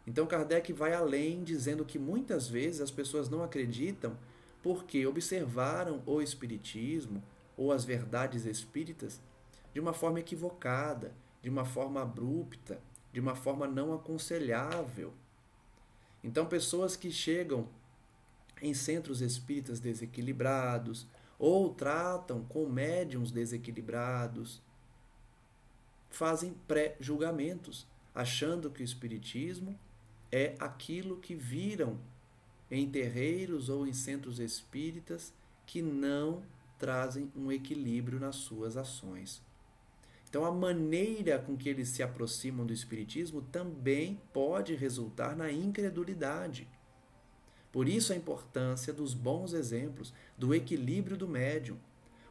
Então Kardec vai além, dizendo que muitas vezes as pessoas não acreditam porque observaram o Espiritismo ou as verdades espíritas de uma forma equivocada, de uma forma abrupta, de uma forma não aconselhável. Então, pessoas que chegam em centros espíritas desequilibrados ou tratam com médiuns desequilibrados, fazem pré-julgamentos, achando que o Espiritismo é aquilo que viram em terreiros ou em centros espíritas que não trazem um equilíbrio nas suas ações. Então, a maneira com que eles se aproximam do Espiritismo também pode resultar na incredulidade. Por isso a importância dos bons exemplos, do equilíbrio do médium.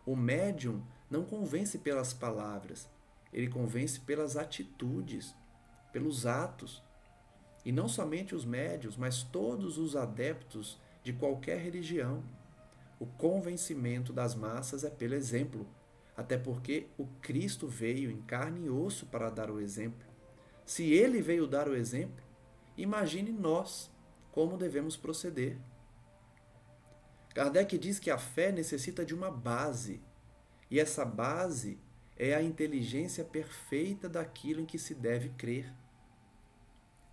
O médium não convence pelas palavras, ele convence pelas atitudes, pelos atos. E não somente os médiuns, mas todos os adeptos de qualquer religião. O convencimento das massas é pelo exemplo, até porque o Cristo veio em carne e osso para dar o exemplo. Se ele veio dar o exemplo, imagine nós como devemos proceder. Kardec diz que a fé necessita de uma base, e essa base é a inteligência perfeita daquilo em que se deve crer.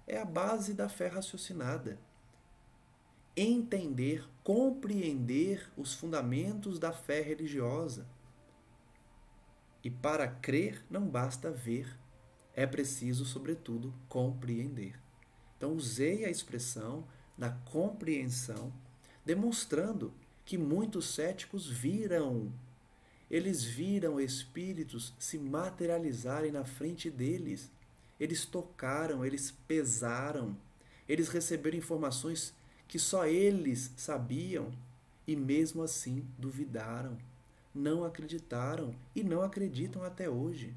É a base da fé raciocinada. Entender, compreender os fundamentos da fé religiosa. E para crer não basta ver, é preciso, sobretudo, compreender. Então, usei a expressão da compreensão, demonstrando que muitos céticos viram. Eles viram espíritos se materializarem na frente deles. Eles tocaram, eles pesaram, eles receberam informações que só eles sabiam e mesmo assim duvidaram, não acreditaram e não acreditam até hoje.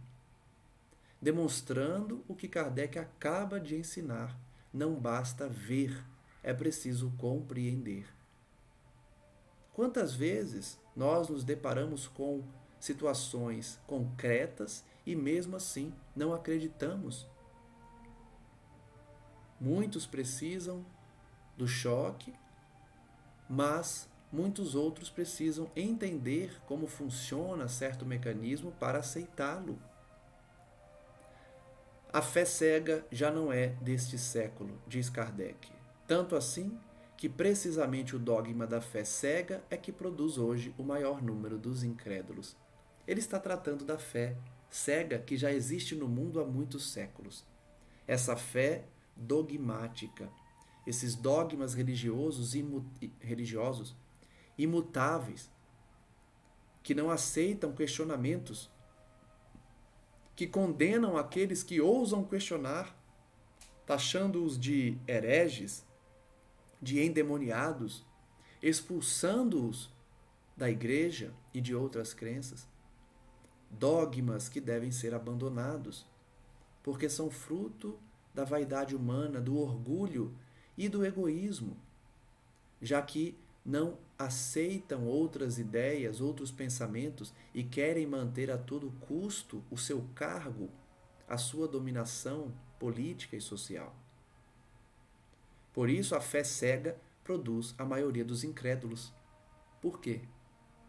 Demonstrando o que Kardec acaba de ensinar. Não basta ver, é preciso compreender. Quantas vezes nós nos deparamos com situações concretas e mesmo assim não acreditamos? Muitos precisam do choque, mas muitos outros precisam entender como funciona certo mecanismo para aceitá-lo. A fé cega já não é deste século, diz Kardec. Tanto assim que precisamente o dogma da fé cega é que produz hoje o maior número dos incrédulos. Ele está tratando da fé cega que já existe no mundo há muitos séculos. Essa fé dogmática, esses dogmas religiosos imutáveis, que não aceitam questionamentos, que condenam aqueles que ousam questionar, taxando-os de hereges, de endemoniados, expulsando-os da igreja e de outras crenças. Dogmas que devem ser abandonados, porque são fruto da vaidade humana, do orgulho e do egoísmo, já que não aceitam outras ideias, outros pensamentos e querem manter a todo custo o seu cargo, a sua dominação política e social. Por isso, a fé cega produz a maioria dos incrédulos. Por quê?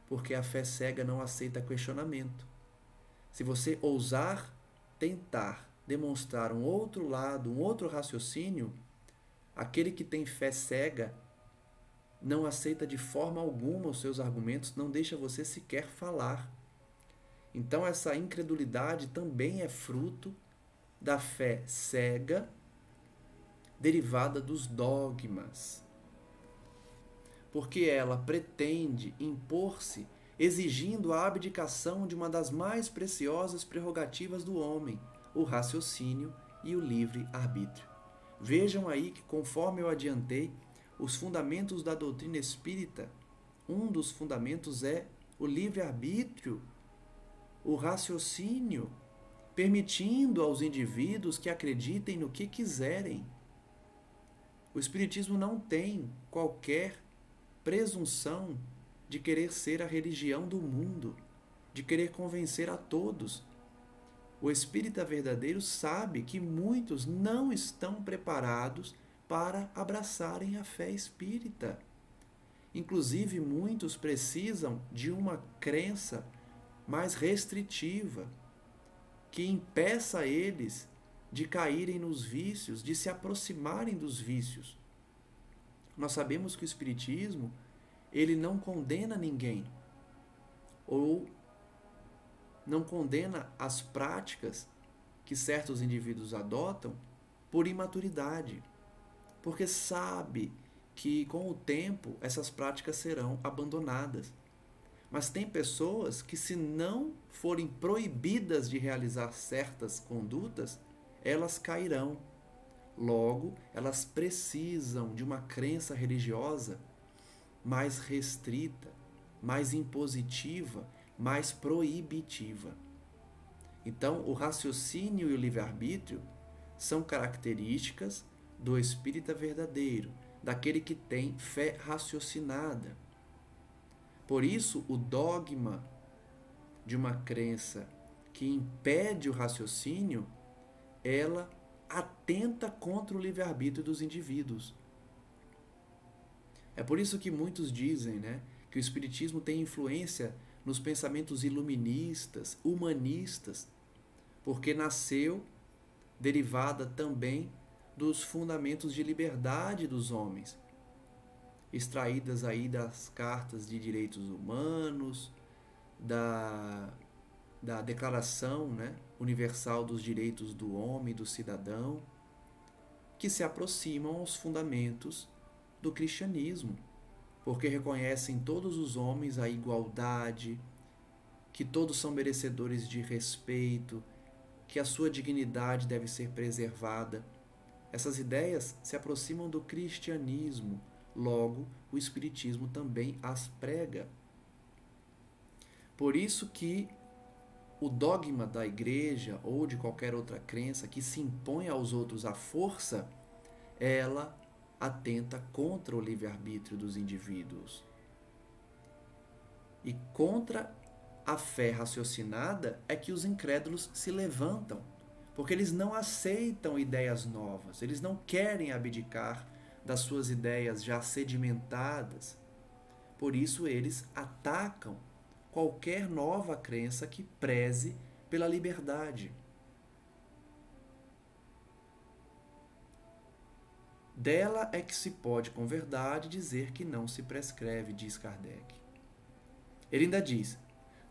Porque a fé cega não aceita questionamento. Se você ousar tentar demonstrar um outro lado, um outro raciocínio, aquele que tem fé cega não aceita de forma alguma os seus argumentos, não deixa você sequer falar. Então, essa incredulidade também é fruto da fé cega derivada dos dogmas. Porque ela pretende impor-se exigindo a abdicação de uma das mais preciosas prerrogativas do homem, o raciocínio e o livre-arbítrio. Vejam aí que, conforme eu adiantei, os fundamentos da doutrina espírita, um dos fundamentos é o livre-arbítrio, o raciocínio, permitindo aos indivíduos que acreditem no que quiserem. O Espiritismo não tem qualquer presunção de querer ser a religião do mundo, de querer convencer a todos. O espírita verdadeiro sabe que muitos não estão preparados para abraçarem a fé espírita. Inclusive, muitos precisam de uma crença mais restritiva, que impeça eles de caírem nos vícios, de se aproximarem dos vícios. Nós sabemos que o Espiritismo, ele não condena ninguém, ou não condena as práticas que certos indivíduos adotam por imaturidade, porque sabe que com o tempo essas práticas serão abandonadas. Mas tem pessoas que, se não forem proibidas de realizar certas condutas, elas cairão. Logo, elas precisam de uma crença religiosa mais restrita, mais impositiva, mais proibitiva. Então, o raciocínio e o livre-arbítrio são características do espírita verdadeiro, daquele que tem fé raciocinada. Por isso, o dogma de uma crença que impede o raciocínio, ela atenta contra o livre-arbítrio dos indivíduos. É por isso que muitos dizem, que o Espiritismo tem influência nos pensamentos iluministas, humanistas, porque nasceu derivada também dos fundamentos de liberdade dos homens, extraídas aí das cartas de direitos humanos, da Declaração Universal dos Direitos do Homem e do Cidadão, que se aproximam aos fundamentos do cristianismo, porque reconhecem todos os homens a igualdade, que todos são merecedores de respeito, que a sua dignidade deve ser preservada. Essas ideias se aproximam do cristianismo, logo o Espiritismo também as prega. Por isso que o dogma da igreja ou de qualquer outra crença que se impõe aos outros à força, ela atenta contra o livre-arbítrio dos indivíduos. E contra a fé raciocinada é que os incrédulos se levantam, porque eles não aceitam ideias novas, eles não querem abdicar das suas ideias já sedimentadas. Por isso eles atacam qualquer nova crença que preze pela liberdade. Dela é que se pode com verdade dizer que não se prescreve, diz Kardec. Ele ainda diz: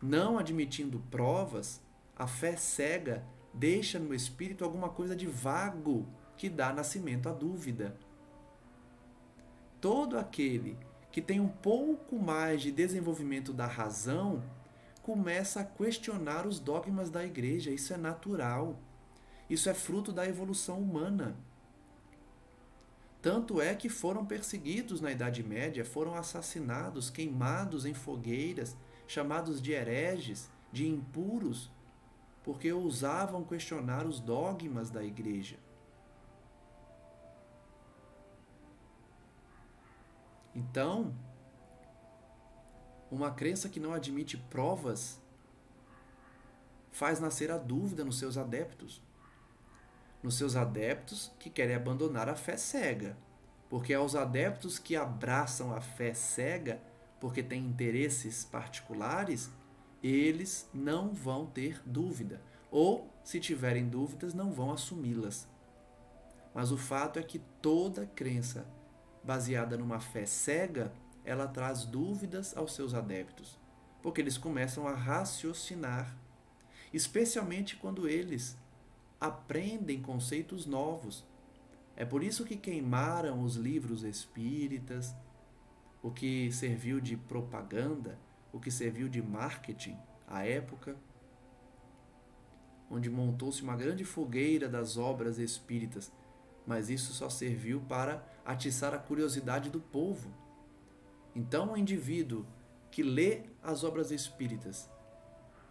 não admitindo provas, a fé cega deixa no espírito alguma coisa de vago que dá nascimento à dúvida. Todo aquele que tem um pouco mais de desenvolvimento da razão começa a questionar os dogmas da igreja. Isso é natural. Isso é fruto da evolução humana. Tanto é que foram perseguidos na Idade Média, foram assassinados, queimados em fogueiras, chamados de hereges, de impuros, porque ousavam questionar os dogmas da igreja. Então, uma crença que não admite provas faz nascer a dúvida nos seus adeptos. Nos seus adeptos que querem abandonar a fé cega. Porque aos adeptos que abraçam a fé cega, porque têm interesses particulares, eles não vão ter dúvida. Ou, se tiverem dúvidas, não vão assumi-las. Mas o fato é que toda crença baseada numa fé cega, ela traz dúvidas aos seus adeptos, porque eles começam a raciocinar, especialmente quando eles aprendem conceitos novos. É por isso que queimaram os livros espíritas, o que serviu de propaganda, o que serviu de marketing à época, onde montou-se uma grande fogueira das obras espíritas, mas isso só serviu para atiçar a curiosidade do povo. Então, o indivíduo que lê as obras espíritas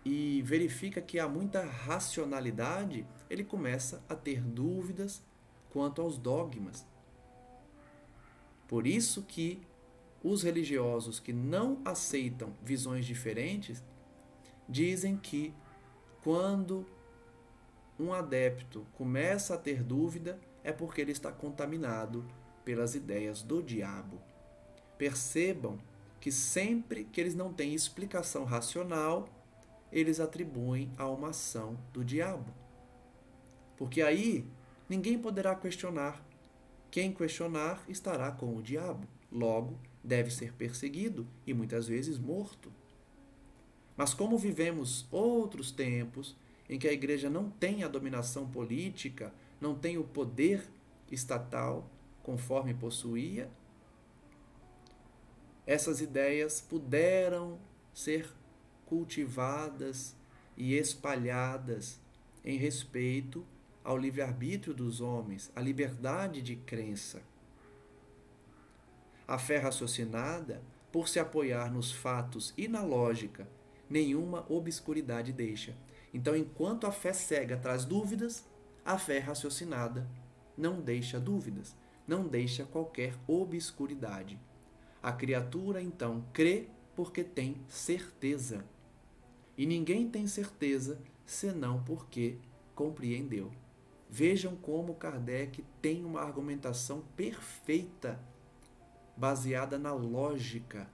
e verifica que há muita racionalidade, ele começa a ter dúvidas quanto aos dogmas. Por isso que os religiosos que não aceitam visões diferentes dizem que quando um adepto começa a ter dúvida é porque ele está contaminado pelas ideias do diabo. Percebam que sempre que eles não têm explicação racional, eles atribuem a uma ação do diabo. Porque aí ninguém poderá questionar. Quem questionar estará com o diabo. Logo, deve ser perseguido e muitas vezes morto. Mas como vivemos outros tempos em que a igreja não tem a dominação política, não tem o poder estatal conforme possuía, essas ideias puderam ser cultivadas e espalhadas em respeito ao livre-arbítrio dos homens, à liberdade de crença. A fé raciocinada, por se apoiar nos fatos e na lógica, nenhuma obscuridade deixa. Então, enquanto a fé cega traz dúvidas, a fé raciocinada não deixa dúvidas, não deixa qualquer obscuridade. A criatura, então, crê porque tem certeza. E ninguém tem certeza senão porque compreendeu. Vejam como Kardec tem uma argumentação perfeita, baseada na lógica,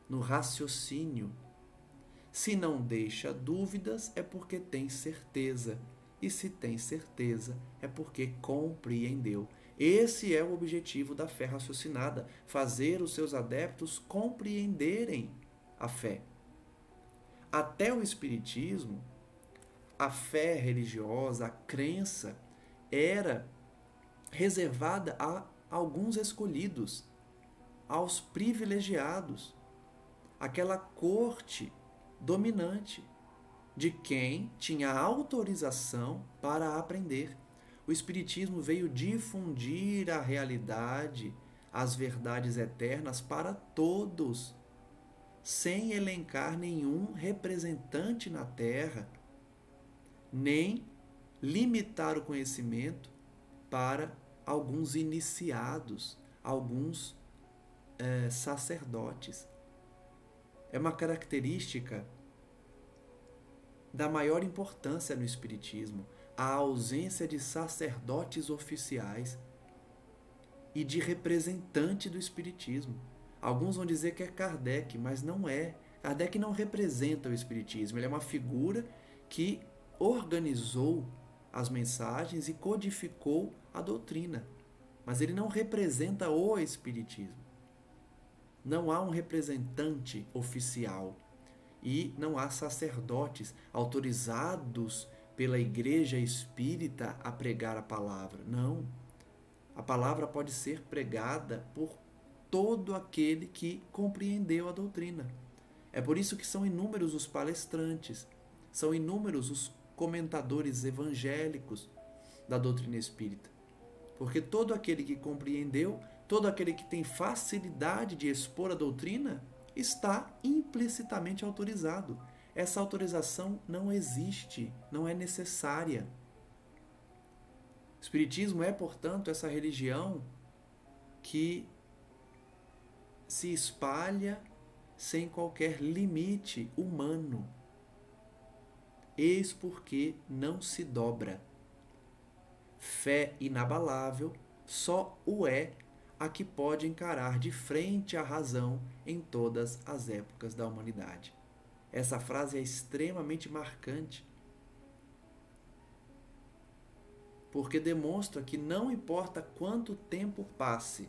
no raciocínio. Se não deixa dúvidas, é porque tem certeza. E se tem certeza, é porque compreendeu. Esse é o objetivo da fé raciocinada, fazer os seus adeptos compreenderem a fé. Até o Espiritismo, a fé religiosa, a crença, era reservada a alguns escolhidos, aos privilegiados, aquela corte dominante de quem tinha autorização para aprender. O Espiritismo veio difundir a realidade, as verdades eternas para todos, sem elencar nenhum representante na Terra, nem limitar o conhecimento para alguns iniciados, alguns sacerdotes. É uma característica da maior importância no Espiritismo, a ausência de sacerdotes oficiais e de representante do Espiritismo. Alguns vão dizer que é Kardec, mas não é. Kardec não representa o Espiritismo, ele é uma figura que organizou as mensagens e codificou a doutrina, mas ele não representa o Espiritismo. Não há um representante oficial e não há sacerdotes autorizados pela Igreja Espírita a pregar a palavra. Não. A palavra pode ser pregada por todo aquele que compreendeu a doutrina. É por isso que são inúmeros os palestrantes, são inúmeros os comentadores evangélicos da doutrina espírita. Porque todo aquele que compreendeu, todo aquele que tem facilidade de expor a doutrina, está implicitamente autorizado. Essa autorização não existe, não é necessária. O Espiritismo é, portanto, essa religião que se espalha sem qualquer limite humano. Eis porque não se dobra. Fé inabalável só o é a que pode encarar de frente a razão em todas as épocas da humanidade. Essa frase é extremamente marcante, porque demonstra que não importa quanto tempo passe,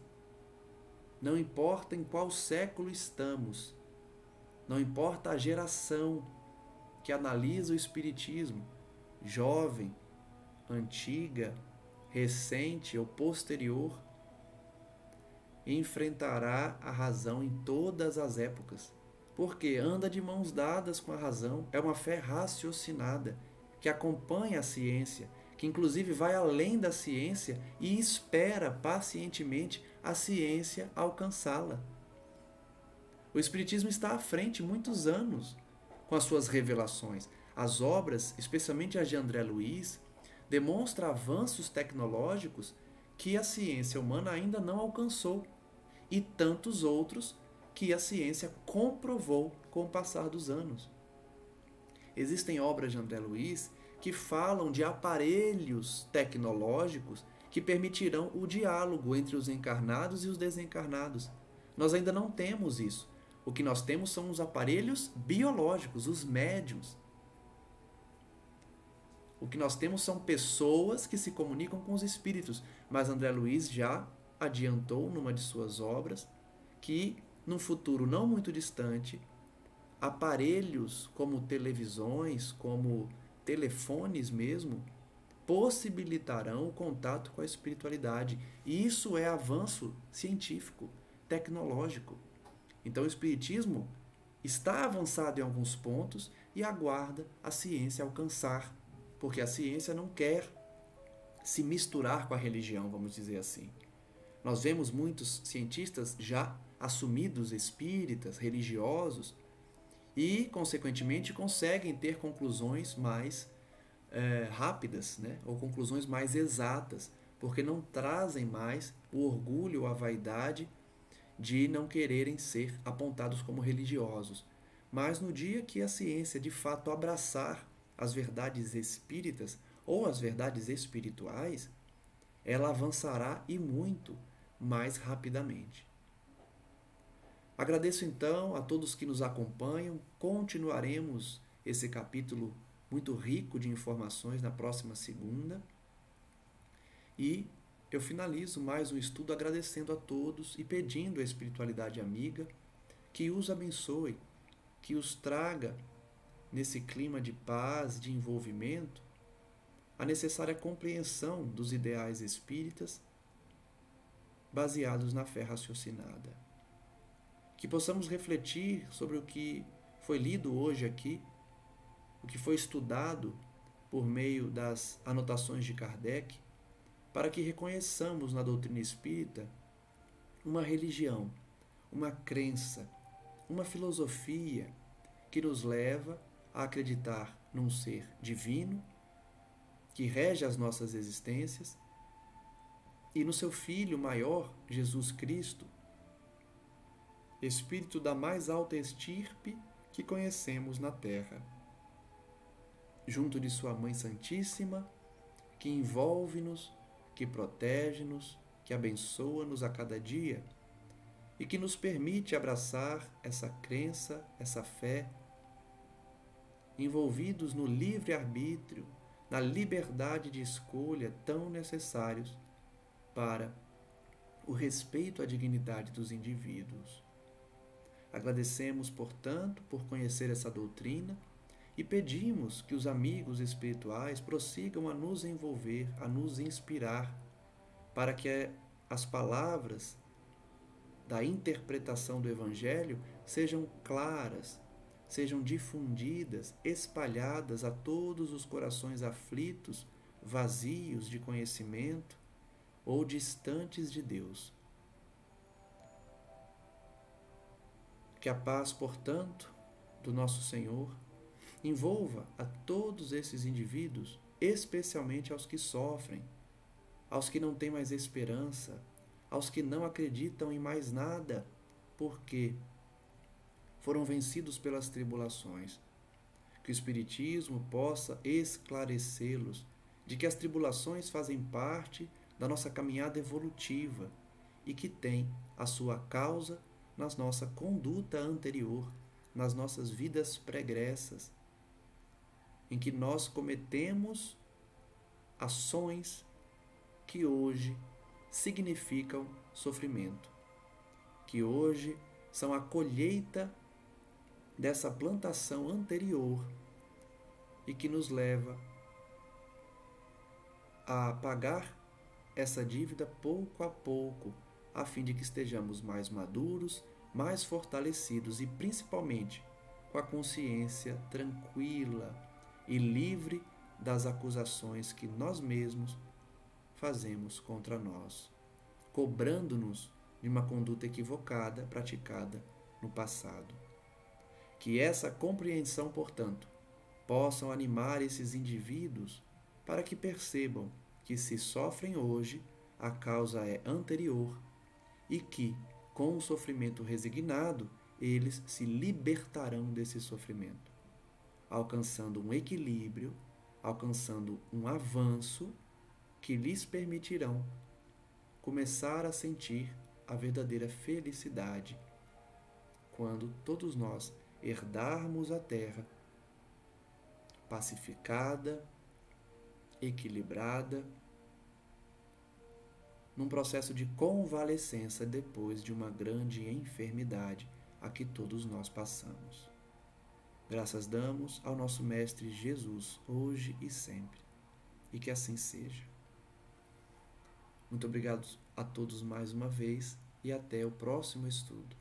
não importa em qual século estamos, não importa a geração que analisa o Espiritismo, jovem, antiga, recente ou posterior, enfrentará a razão em todas as épocas, porque anda de mãos dadas com a razão. É uma fé raciocinada, que acompanha a ciência, que inclusive vai além da ciência e espera pacientemente a ciência alcançá-la. O Espiritismo está à frente muitos anos com as suas revelações. As obras, especialmente as de André Luiz, demonstram avanços tecnológicos que a ciência humana ainda não alcançou. e tantos outros que a ciência comprovou com o passar dos anos. Existem obras de André Luiz que falam de aparelhos tecnológicos que permitirão o diálogo entre os encarnados e os desencarnados. Nós ainda não temos isso. O que nós temos são os aparelhos biológicos, os médiums. O que nós temos são pessoas que se comunicam com os espíritos. Mas André Luiz já adiantou numa de suas obras que, num futuro não muito distante, aparelhos como televisões, como telefones mesmo, possibilitarão o contato com a espiritualidade. E isso é avanço científico, tecnológico. Então o espiritismo está avançado em alguns pontos e aguarda a ciência alcançar, porque a ciência não quer se misturar com a religião, vamos dizer assim. Nós vemos muitos cientistas já assumidos espíritas, religiosos, e, consequentemente, conseguem ter conclusões mais rápidas, né? Ou conclusões mais exatas, porque não trazem mais o orgulho ou a vaidade de não quererem ser apontados como religiosos. Mas no dia que a ciência, de fato, abraçar as verdades espíritas ou as verdades espirituais, ela avançará e muito mais rapidamente. Agradeço então a todos que nos acompanham. Continuaremos esse capítulo muito rico de informações na próxima segunda. E eu finalizo mais um estudo agradecendo a todos e pedindo à espiritualidade amiga que os abençoe, que os traga nesse clima de paz, de envolvimento, a necessária compreensão dos ideais espíritas baseados na fé raciocinada. Que possamos refletir sobre o que foi lido hoje aqui, o que foi estudado por meio das anotações de Kardec, para que reconheçamos na doutrina espírita uma religião, uma crença, uma filosofia que nos leva a acreditar num ser divino que rege as nossas existências e no seu Filho maior, Jesus Cristo, Espírito da mais alta estirpe que conhecemos na terra, junto de sua Mãe Santíssima, que envolve-nos, que protege-nos, que abençoa-nos a cada dia e que nos permite abraçar essa crença, essa fé, envolvidos no livre-arbítrio, na liberdade de escolha tão necessários para o respeito à dignidade dos indivíduos. Agradecemos, portanto, por conhecer essa doutrina e pedimos que os amigos espirituais prossigam a nos envolver, a nos inspirar, para que as palavras da interpretação do Evangelho sejam claras, sejam difundidas, espalhadas a todos os corações aflitos, vazios de conhecimento ou distantes de Deus. Que a paz, portanto, do nosso Senhor envolva a todos esses indivíduos, especialmente aos que sofrem, aos que não têm mais esperança, aos que não acreditam em mais nada, porque foram vencidos pelas tribulações. Que o Espiritismo possa esclarecê-los de que as tribulações fazem parte da nossa caminhada evolutiva e que tem a sua causa na nossa conduta anterior, nas nossas vidas pregressas, em que nós cometemos ações que hoje significam sofrimento, que hoje são a colheita dessa plantação anterior e que nos leva a pagar essa dívida pouco a pouco, a fim de que estejamos mais maduros, mais fortalecidos e principalmente com a consciência tranquila e livre das acusações que nós mesmos fazemos contra nós, cobrando-nos de uma conduta equivocada praticada no passado. Que essa compreensão, portanto, possam animar esses indivíduos para que percebam que se sofrem hoje, a causa é anterior e que, com o sofrimento resignado, eles se libertarão desse sofrimento, alcançando um equilíbrio, alcançando um avanço que lhes permitirão começar a sentir a verdadeira felicidade quando todos nós herdarmos a terra pacificada, equilibrada, num processo de convalescença depois de uma grande enfermidade a que todos nós passamos. Graças damos ao nosso Mestre Jesus, hoje e sempre, e que assim seja. Muito obrigado a todos mais uma vez e até o próximo estudo.